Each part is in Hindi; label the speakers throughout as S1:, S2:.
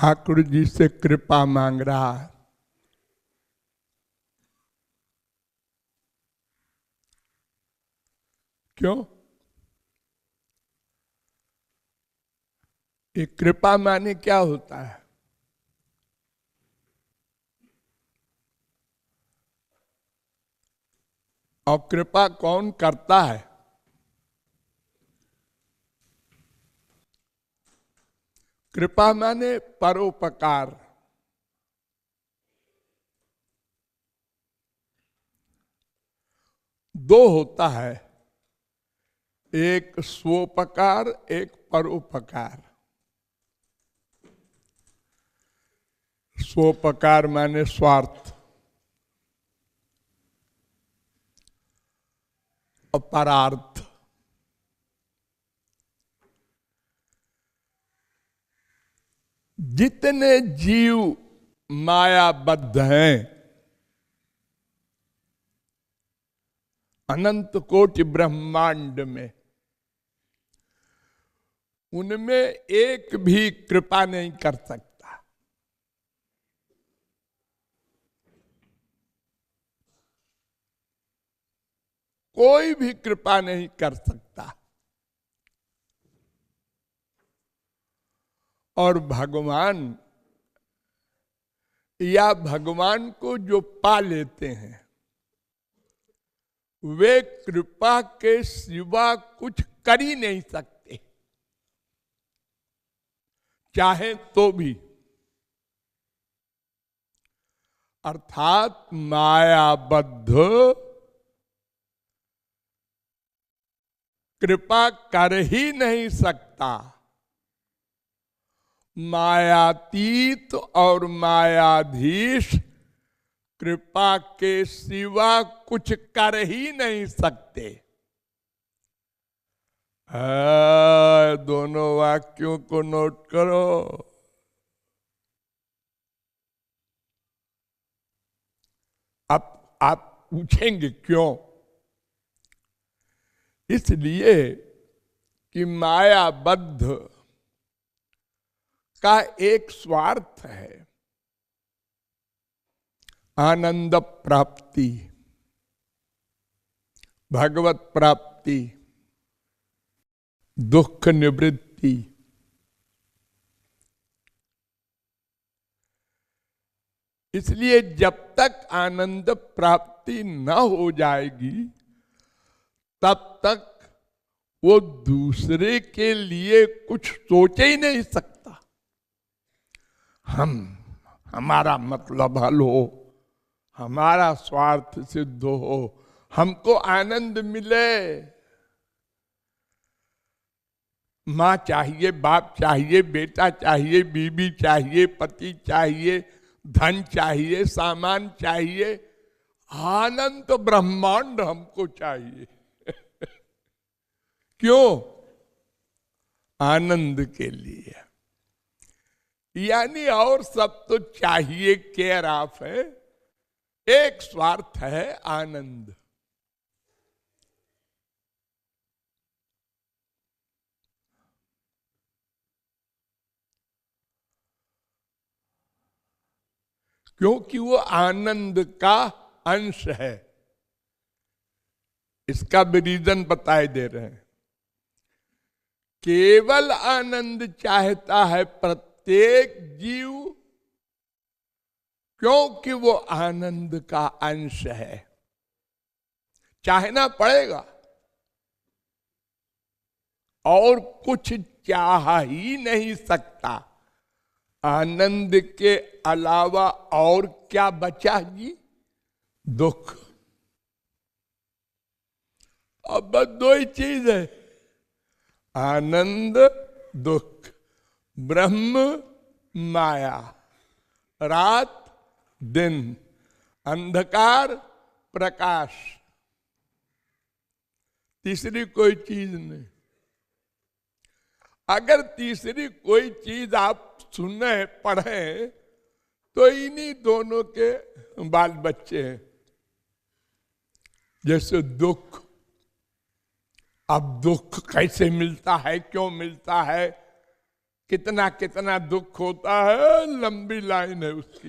S1: ठाकुर जी से कृपा मांग रहा है। क्यों? ये कृपा माने क्या होता है? और कृपा कौन करता है? कृपा माने परोपकार। दो होता है, एक स्वोपकार, एक परोपकार। स्वोपकार माने स्वार्थ, अपरार्थ। जितने जीव मायाबद्ध हैं, अनंत कोटि ब्रह्मांड में, उनमें एक भी कृपा नहीं कर सकता। कोई भी कृपा नहीं कर सकता। और भगवान या भगवान को जो पा लेते हैं, वे कृपा के सिवा कुछ कर ही नहीं सकते, चाहे तो भी। अर्थात मायाबद्ध कृपा कर ही नहीं सकता। मायातीत और मायाधीश कृपा के सिवा कुछ कर ही नहीं सकते। दोनों वाक्यों को नोट करो। अब आप पूछेंगे क्यों? इसलिए कि मायाबद्ध का एक स्वार्थ है, आनंद प्राप्ति, भगवत प्राप्ति, दुख निवृत्ति। इसलिए जब तक आनंद प्राप्ति न हो जाएगी, तब तक वो दूसरे के लिए कुछ सोच ही नहीं सकता। हमारा मतलब हल हो, हमारा स्वार्थ सिद्ध हो, हमको आनंद मिले। माँ चाहिए, बाप चाहिए, बेटा चाहिए, बीबी चाहिए, पति चाहिए, धन चाहिए, सामान चाहिए, अनंत ब्रह्मांड हमको चाहिए। क्यों? आनंद के लिए। यानी और सब तो चाहिए, केयर ऑफ है, एक स्वार्थ है, आनंद। क्योंकि वो आनंद का अंश है। इसका भी रीजन बताए दे रहे हैं। केवल आनंद चाहता है प्रत्येक जीव, क्योंकि वो आनंद का अंश है। चाहना पड़ेगा, और कुछ चाह ही नहीं सकता। आनंद के अलावा और क्या बचा जी? दुख। अब बस दो ही चीज है, आनंद, दुख, ब्रह्म, माया, रात, दिन, अंधकार, प्रकाश। तीसरी कोई चीज नहीं। अगर तीसरी कोई चीज आप सुने, पढ़े, तो इन्हीं दोनों के बाल बच्चे हैं। जैसे दुख। अब दुख कैसे मिलता है, क्यों मिलता है, कितना कितना दुख होता है, लंबी लाइन है उसकी।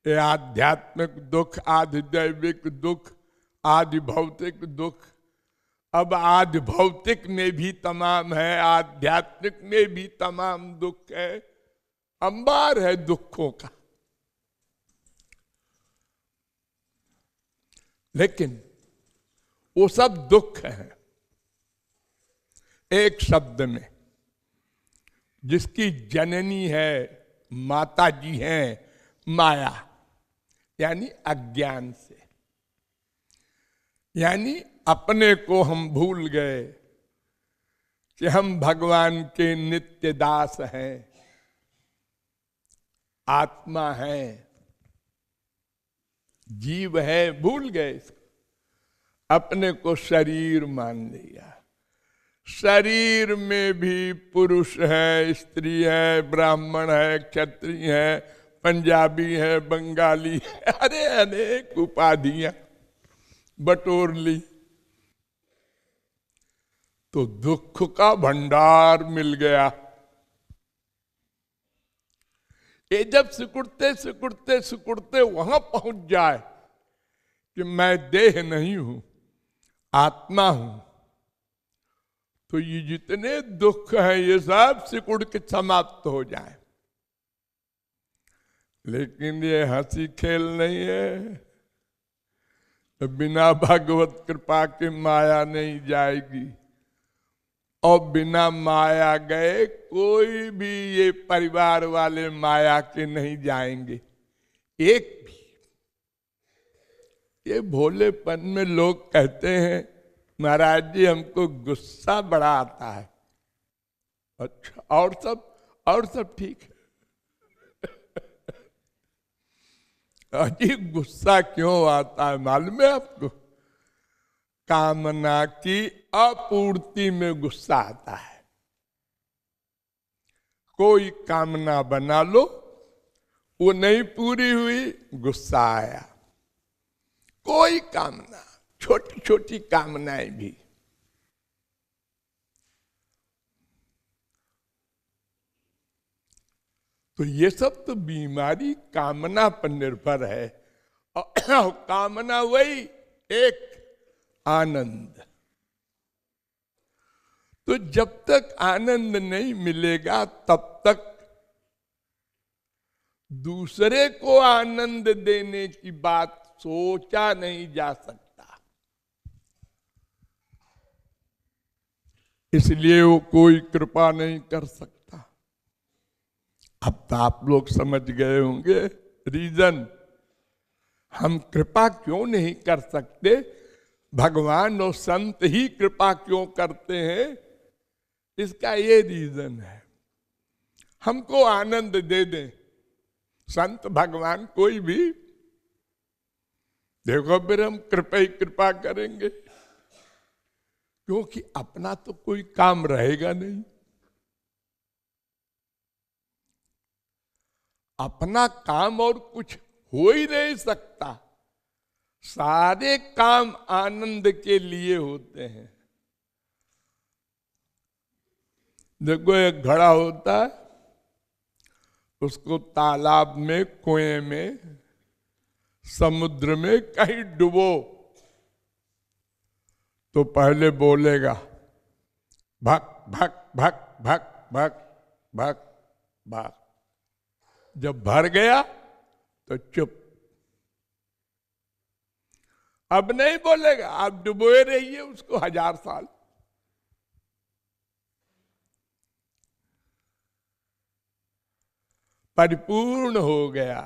S1: ये आध्यात्मिक दुख, आधि दैविक दुख, आदि भौतिक दुख। अब आदि भौतिक में भी तमाम है, आध्यात्मिक में भी तमाम दुख है, अंबार है दुखों का। लेकिन वो सब दुख है एक शब्द में, जिसकी जननी है, माता जी हैं माया, यानी अज्ञान से। यानी अपने को हम भूल गए कि हम भगवान के नित्य दास हैं, आत्मा है, जीव है, भूल गए इसको। अपने को शरीर मान लिया। शरीर में भी पुरुष है, स्त्री है, ब्राह्मण है, क्षत्रिय है, पंजाबी है, बंगाली है, अरे अनेक उपाधियां बटोर ली, तो दुख का भंडार मिल गया। ये जब सिकुड़ते सिकुड़ते सिकुड़ते वहां पहुंच जाए कि मैं देह नहीं हूं, आत्मा हूं, तो ये जितने दुख हैं ये सब सिकुड़ के समाप्त हो जाए। लेकिन ये हंसी खेल नहीं है, तो बिना भगवत कृपा के माया नहीं जाएगी। और बिना माया गए कोई भी ये परिवार वाले माया के नहीं जाएंगे, एक भी। ये भोलेपन में लोग कहते हैं महाराज जी हमको गुस्सा बड़ा आता है। अच्छा, और सब ठीक है। अजीब गुस्सा क्यों आता है मालूम है आपको? कामना की अपूर्ति में गुस्सा आता है। कोई कामना बना लो, वो नहीं पूरी हुई, गुस्सा आया। कोई कामना, छोटी छोटी कामनाएं भी। तो ये सब तो बीमारी कामना पर निर्भर है। और कामना वही एक आनंद। तो जब तक आनंद नहीं मिलेगा तब तक दूसरे को आनंद देने की बात सोचा नहीं जा सकता। इसलिए वो कोई कृपा नहीं कर सकता। अब तो आप लोग समझ गए होंगे रीजन, हम कृपा क्यों नहीं कर सकते, भगवान और संत ही कृपा क्यों करते हैं। इसका ये रीजन है, हमको आनंद दे दें। संत भगवान कोई भी, देखो फिर हम कृपा ही कृपा करेंगे, क्योंकि अपना तो कोई काम रहेगा नहीं। अपना काम और कुछ हो ही नहीं सकता। सारे काम आनंद के लिए होते हैं। देखो एक घड़ा होता है, उसको तालाब में, कुएं में, समुद्र में कहीं डुबो तो पहले बोलेगा भक भक भक भक भक भक भक। जब भर गया तो चुप। अब नहीं बोलेगा, आप डुबोए रहिए उसको 1000 साल। परिपूर्ण हो गया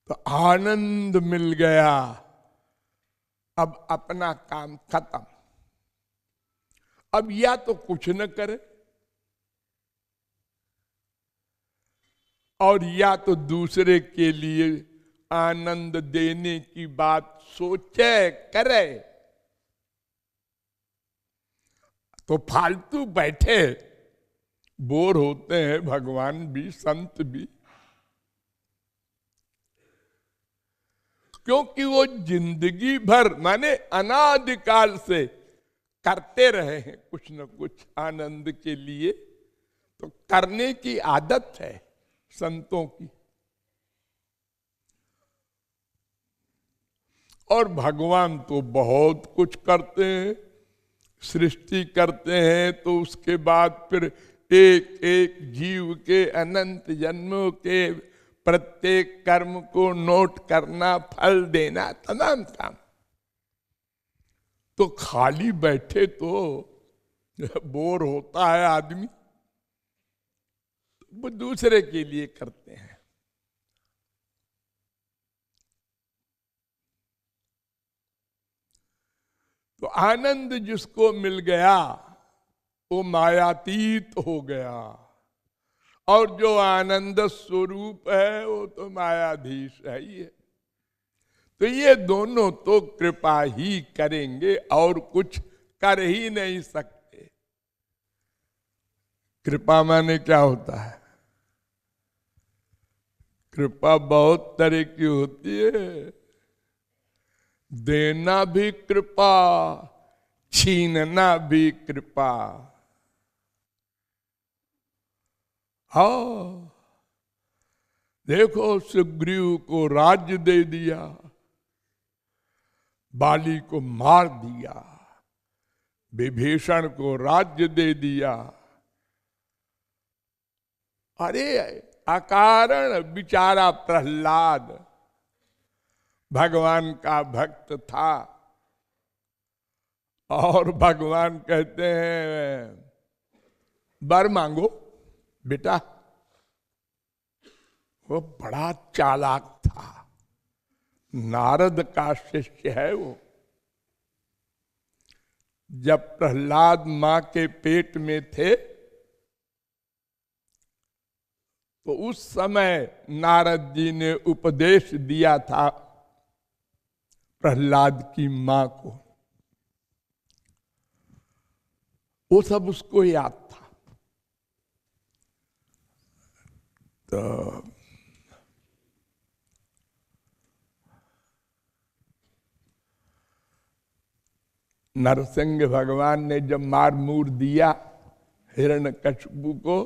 S1: तो आनंद मिल गया। अब अपना काम खत्म। अब या तो कुछ न करे और या तो दूसरे के लिए आनंद देने की बात सोचे करे। तो फालतू बैठे बोर होते हैं भगवान भी, संत भी, क्योंकि वो जिंदगी भर माने अनादिकाल से करते रहे हैं कुछ न कुछ आनंद के लिए, तो करने की आदत है संतों की। और भगवान तो बहुत कुछ करते हैं, सृष्टि करते हैं तो उसके बाद फिर एक एक जीव के अनंत जन्मों के प्रत्येक कर्म को नोट करना, फल देना, तमाम काम। तो खाली बैठे तो बोर होता है आदमी, वो दूसरे के लिए करते हैं। तो आनंद जिसको मिल गया वो मायातीत हो गया, और जो आनंद स्वरूप है वो तो मायाधीश है ही है। तो ये दोनों तो कृपा ही करेंगे और कुछ कर ही नहीं सकते। कृपा माने क्या होता है? कृपा बहुत तरह की होती है। देना भी कृपा, छीनना भी कृपा। हाँ, देखो सुग्रीव को राज्य दे दिया, बाली को मार दिया, विभीषण को राज्य दे दिया। अरे अकारण बेचारा प्रहलाद भगवान का भक्त था, और भगवान कहते हैं वर मांगो बेटा। वो बड़ा चालाक था, नारद का शिष्य है वो। जब प्रहलाद मां के पेट में थे तो उस समय नारद जी ने उपदेश दिया था प्रहलाद की मां को, वो सब उसको याद था। तो नरसिंह भगवान ने जब मार मूर दिया हिरण्यकशिपु को,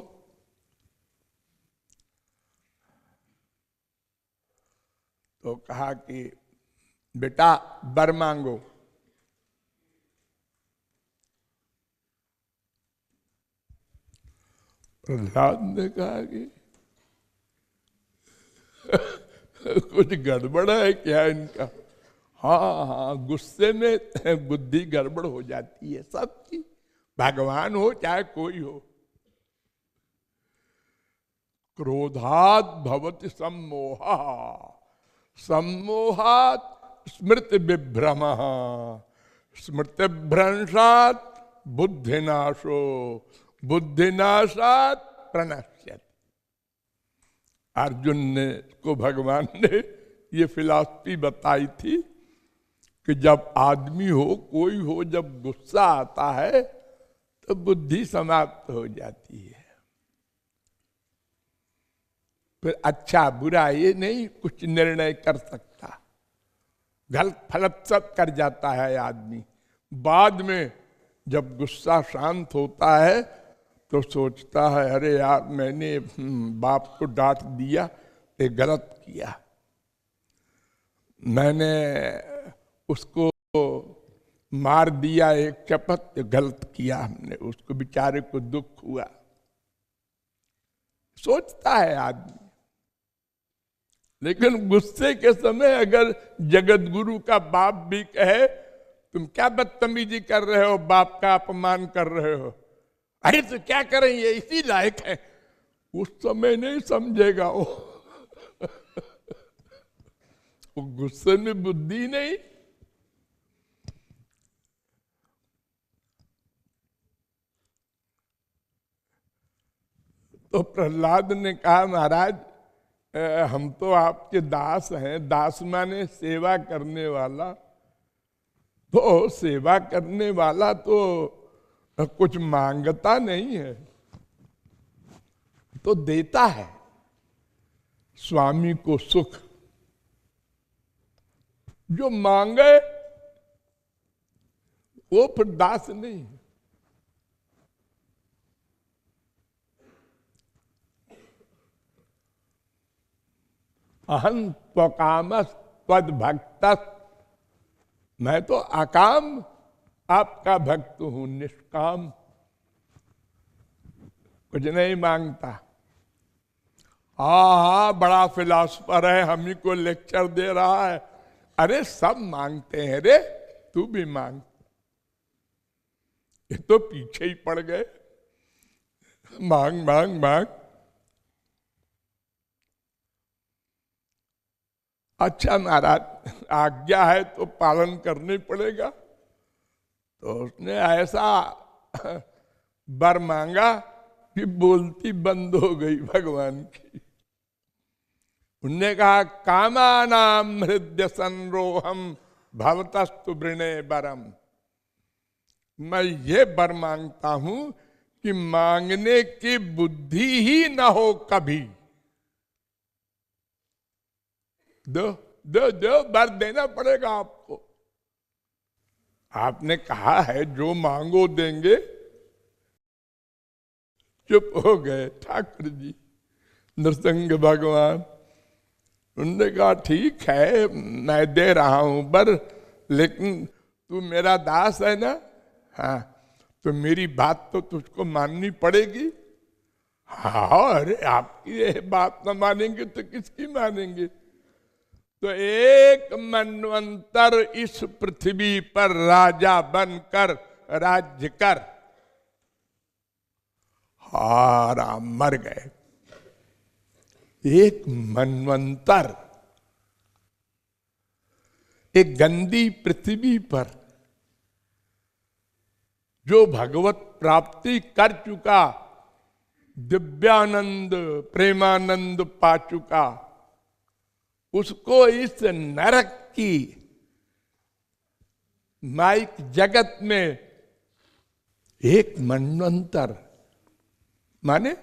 S1: तो कहा कि बेटा वर मांगो। प्रहलाद ने कहा कि कुछ गड़बड़ है क्या इनका? हाँ हाँ, गुस्से में बुद्धि गड़बड़ हो जाती है सबकी, भगवान हो चाहे कोई हो। क्रोधात भवति सम्मोहा, सम्मोहात स्मृति विभ्रम, स्मृति भ्रंशात बुद्धिनाशो, बुद्धिनाशात प्रणश्यति। अर्जुन ने को भगवान ने ये फिलॉसफी बताई थी कि जब आदमी हो, कोई हो, जब गुस्सा आता है तो बुद्धि समाप्त हो जाती है। फिर अच्छा बुरा ये नहीं कुछ निर्णय कर सकता, गलत फलत सब कर जाता है आदमी। बाद में जब गुस्सा शांत होता है तो सोचता है अरे यार मैंने बाप को डांट दिया, ये गलत किया, मैंने उसको मार दिया एक चपत, गलत किया हमने, उसको बेचारे को दुख हुआ, सोचता है आदमी। लेकिन गुस्से के समय अगर जगत गुरु का बाप भी कहे तुम क्या बदतमीजी कर रहे हो, बाप का अपमान कर रहे हो, अरे तो क्या करें ये इसी लायक है, उस समय नहीं समझेगा वो। वो गुस्से में बुद्धि नहीं। तो प्रहलाद ने कहा महाराज हम तो आपके दास हैं, दास माने सेवा करने वाला, तो सेवा करने वाला तो कुछ मांगता नहीं है, तो देता है स्वामी को सुख। जो मांगे वो फिर दास नहीं है। अहं त्वकाम त्वद भक्त, मैं तो अकाम आपका भक्त हूं, निष्काम, कुछ नहीं मांगता। हा, बड़ा फिलॉसफर है, हम ही को लेक्चर दे रहा है। अरे सब मांगते हैं रे, तू भी मांग। ये तो पीछे ही पड़ गए, मांग मांग मांग। अच्छा महाराज, आज्ञा है तो पालन करनी पड़ेगा। तो उसने ऐसा वर मांगा कि बोलती बंद हो गई भगवान की। उनने कहा, कामानाम हृदय संरोहम भवतस्तु वृणे वरम। मैं ये वर मांगता हूं कि मांगने की बुद्धि ही न हो कभी। दो दो दो वर देना पड़ेगा आपको। आपने कहा है जो मांगो देंगे। चुप हो गए ठाकुर जी, नृसिंह भगवान। उन्होंने कहा, ठीक है मैं दे रहा हूं वर, लेकिन तू मेरा दास है ना। हाँ, तो मेरी बात तो तुझको माननी पड़ेगी। हाँ, अरे आपकी ये बात न मानेंगे तो किसकी मानेंगे। तो एक मनवंतर इस पृथ्वी पर राजा बनकर राज्य कर। हारा मर गए। एक मनवंतर एक गंदी पृथ्वी पर जो भगवत प्राप्ति कर चुका, दिव्यानंद प्रेमानंद पा चुका, उसको इस नरक की माइक जगत में एक मनवंतर माने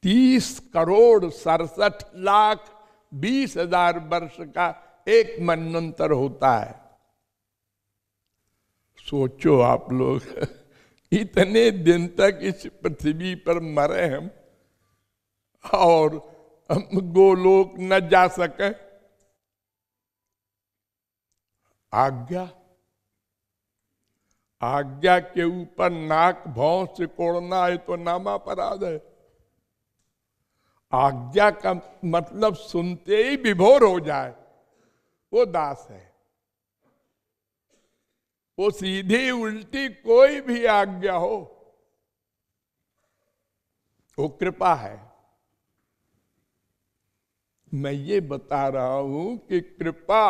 S1: 30 करोड़ 67 लाख 20 हजार वर्ष का एक मनवंतर होता है। सोचो आप लोग, इतने दिन तक इस पृथ्वी पर मरे हम और हम गोलोक न जा सके। आज्ञा, आज्ञा के ऊपर नाक भौं से कोड़ना है तो नामा अपराध है। आज्ञा का मतलब सुनते ही विभोर हो जाए, वो दास है। वो सीधी उल्टी कोई भी आज्ञा हो, वो कृपा है। मैं ये बता रहा हूं कि कृपा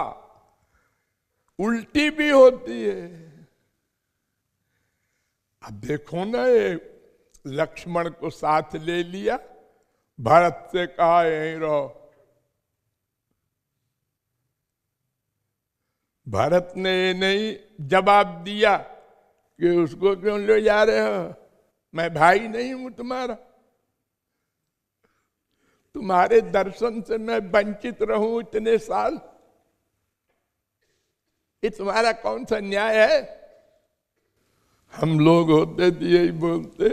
S1: उल्टी भी होती है। अब देखो ना, ये लक्ष्मण को साथ ले लिया, भरत से कहा यहीं रहो। भरत ने नहीं जवाब दिया कि उसको क्यों ले जा रहे हो, मैं भाई नहीं हूं तुम्हारा, तुम्हारे दर्शन से मैं वंचित रहूं इतने साल, ये तुम्हारा कौन सा न्याय है। हम लोग होते तो यही बोलते।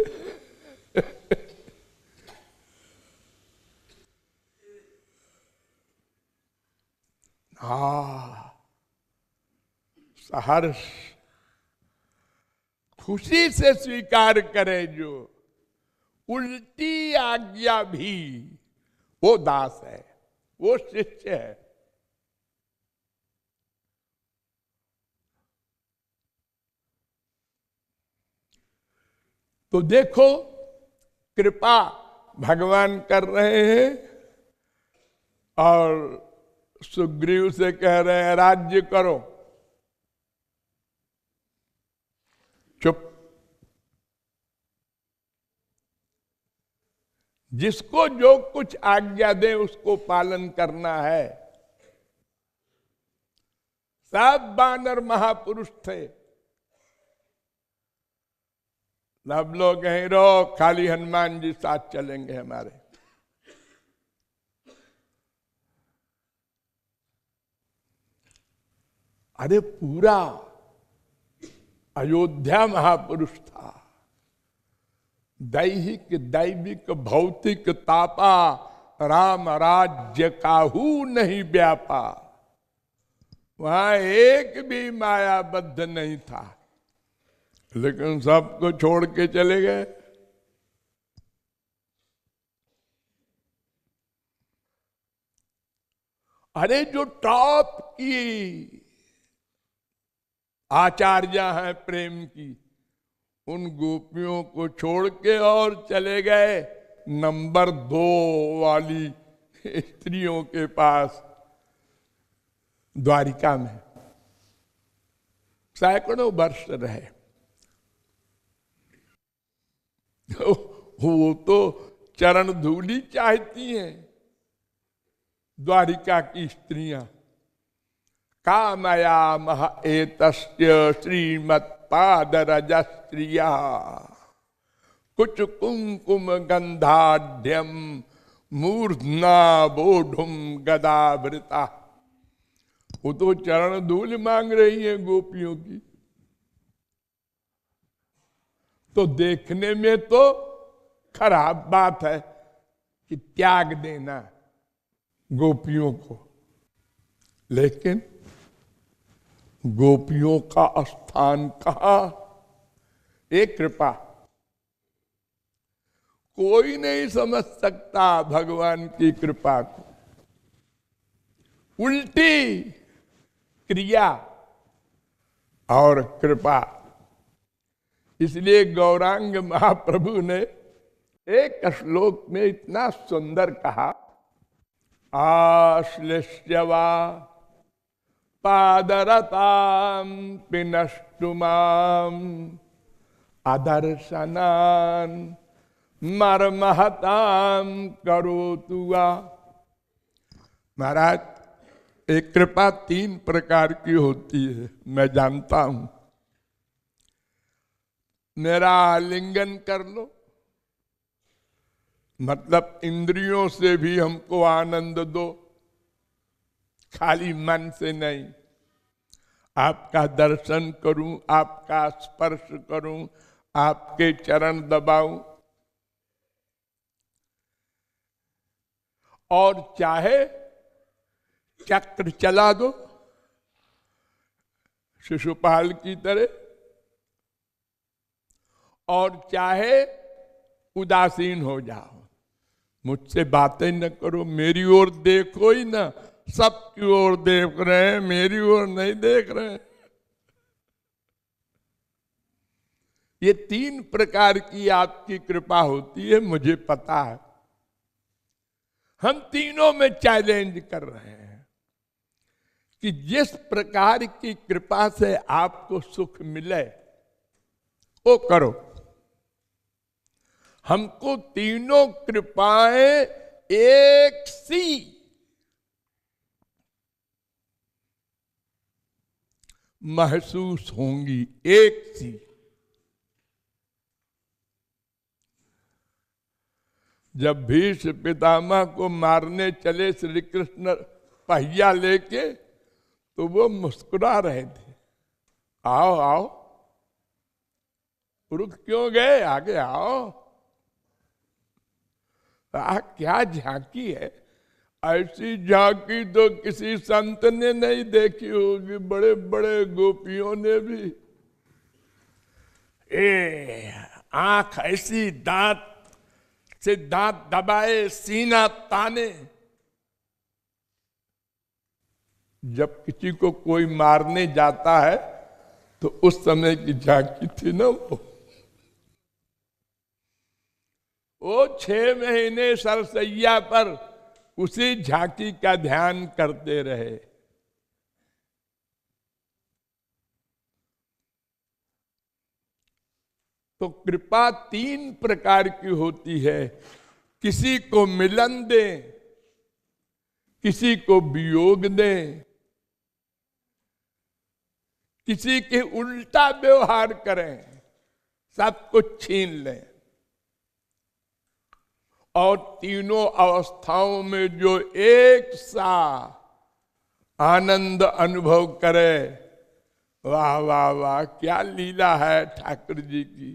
S1: हाँ, सहर्ष खुशी से स्वीकार करे जो उल्टी आज्ञा भी, वो दास है, वो शिष्य है। तो देखो, कृपा भगवान कर रहे हैं और सुग्रीव से कह रहे हैं राज्य करो। चुप। जिसको जो कुछ आज्ञा दे उसको पालन करना है। सब वानर महापुरुष थे, सब लोग कहीं रहो, खाली हनुमान जी साथ चलेंगे हमारे। अरे पूरा अयोध्या महापुरुष था। दैहिक दैविक भौतिक तापा, राम राज्य काहू नहीं व्यापा। वहां एक भी मायाबद्ध नहीं था, लेकिन सबको छोड़ के चले गए। अरे जो टॉप की आचार्य हैं प्रेम की, उन गोपियों को छोड़ के और चले गए नंबर 2 वाली स्त्रियों के पास द्वारिका में। सैकड़ों वर्ष रहे। वो तो चरण धूली चाहती हैं द्वारिका की स्त्रियां। कामया मह एतस्य श्रीमत्पादरज स्त्रिया कुछ कुंकुम गंधाढ्यम मूर्धना बोढुम गदावृता। वो तो चरण धूल मांग रही है गोपियों की। तो देखने में तो खराब बात है कि त्याग देना गोपियों को, लेकिन गोपियों का स्थान कहां? एक कृपा। कोई नहीं समझ सकता भगवान की कृपा को। उल्टी क्रिया और कृपा। इसलिए गौरांग महाप्रभु ने एक श्लोक में इतना सुंदर कहा, आश्लिष्यवा पादरताम पिनष्टुमाम अदर्शनान मर्महताम करोतुआ। महाराज, एक कृपा 3 प्रकार की होती है, मैं जानता हूं। मेरा आलिंगन कर लो, मतलब इंद्रियों से भी हमको आनंद दो, खाली मन से नहीं। आपका दर्शन करूं, आपका स्पर्श करूं, आपके चरण दबाऊं, और चाहे चक्र चला दो शिशुपाल की तरह, और चाहे उदासीन हो जाओ, मुझसे बातें न करो, मेरी ओर देखो ही ना। सबकी ओर देख रहे हैं, मेरी ओर नहीं देख रहे हैं। ये 3 प्रकार की आपकी कृपा होती है, मुझे पता है। हम तीनों में चैलेंज कर रहे हैं कि जिस प्रकार की कृपा से आपको सुख मिले वो करो। हमको तीनों कृपाएं एक सी महसूस होंगी, एक सी। जब भीष्म पितामह को मारने चले श्री कृष्ण पहिया लेके, तो वो मुस्कुरा रहे थे, आओ आओ। रुक क्यों गए, आगे आओ। क्या झांकी है, ऐसी झांकी तो किसी संत ने नहीं देखी होगी, बड़े बड़े गोपियों ने भी। आंख ऐसी, दांत से दांत दबाए, सीना ताने। जब किसी को कोई मारने जाता है तो उस समय की झांकी थी ना वो 6 महीने सरसैया पर उसी झांकी का ध्यान करते रहे। तो कृपा 3 प्रकार की होती है। किसी को मिलन दें, किसी को वियोग दें, किसी के उल्टा व्यवहार करें, सब कुछ छीन लें। और तीनों अवस्थाओं में जो एक सा आनंद अनुभव करे, वाह वाह वाह, क्या लीला है ठाकुर जी की।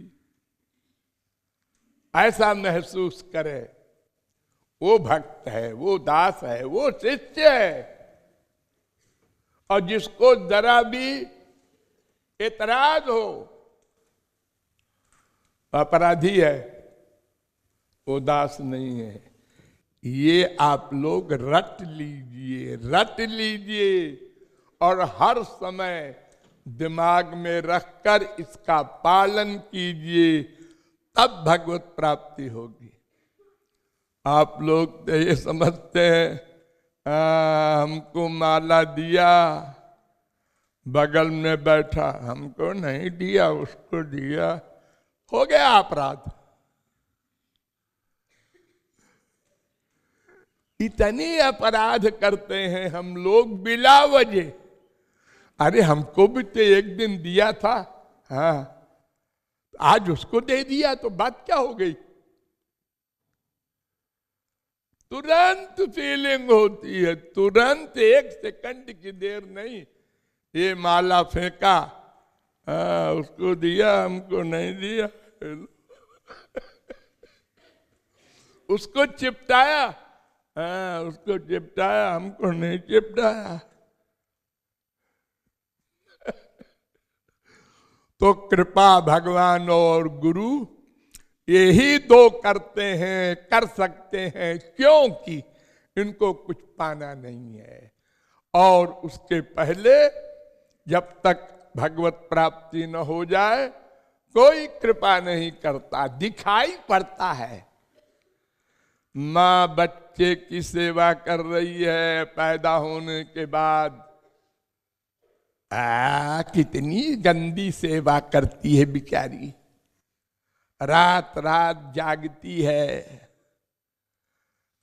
S1: ऐसा महसूस करे वो भक्त है, वो दास है, वो शिष्य है। और जिसको जरा भी एतराज हो, अपराधी है, वो दास नहीं है। ये आप लोग रट लीजिए, रट लीजिए, और हर समय दिमाग में रखकर इसका पालन कीजिए, तब भगवत प्राप्ति होगी। आप लोग तो ये समझते हैं हमको माला दिया, बगल में बैठा, हमको नहीं दिया, उसको दिया, हो गया अपराध। इतने अपराध करते हैं हम लोग बिला वजह। अरे हमको भी तो एक दिन दिया था, हाँ, आज उसको दे दिया तो बात क्या हो गई। तुरंत फीलिंग होती है, तुरंत, एक सेकंड की देर नहीं। ये माला फेंका, उसको दिया, हमको नहीं दिया। उसको चिपटाया, उसको चिपटाया, हमको नहीं चिपटाया। तो कृपा भगवान और गुरु यही दो करते हैं, कर सकते हैं, क्योंकि इनको कुछ पाना नहीं है। और उसके पहले जब तक भगवत प्राप्ति न हो जाए, कोई कृपा नहीं करता। दिखाई पड़ता है, माँ बच्चे की सेवा कर रही है पैदा होने के बाद, कितनी गंदी सेवा करती है बेचारी, रात रात जागती है,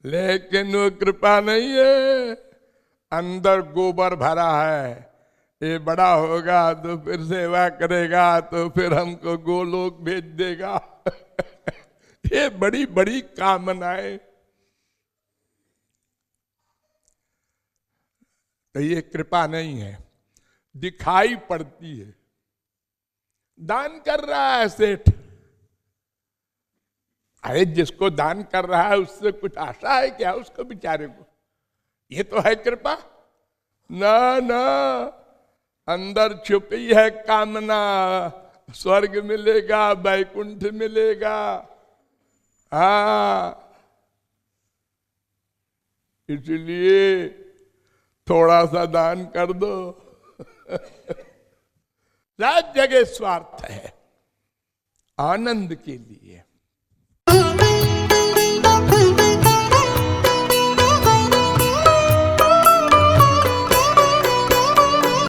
S1: लेकिन वो कृपा नहीं है। अंदर गोबर भरा है, ये बड़ा होगा तो फिर सेवा करेगा, तो फिर हमको गोलोक भेज देगा। ये बड़ी बड़ी कामनाएं। तो ये कृपा नहीं है, दिखाई पड़ती है। दान कर रहा है सेठ, अरे जिसको दान कर रहा है उससे कुछ आशा है क्या उसको बेचारे को? ये तो है कृपा ना, ना, अंदर छुपी है कामना, स्वर्ग मिलेगा, वैकुंठ मिलेगा। इसलिए थोड़ा सा दान कर दो। सब जगह स्वार्थ है, आनंद के लिए।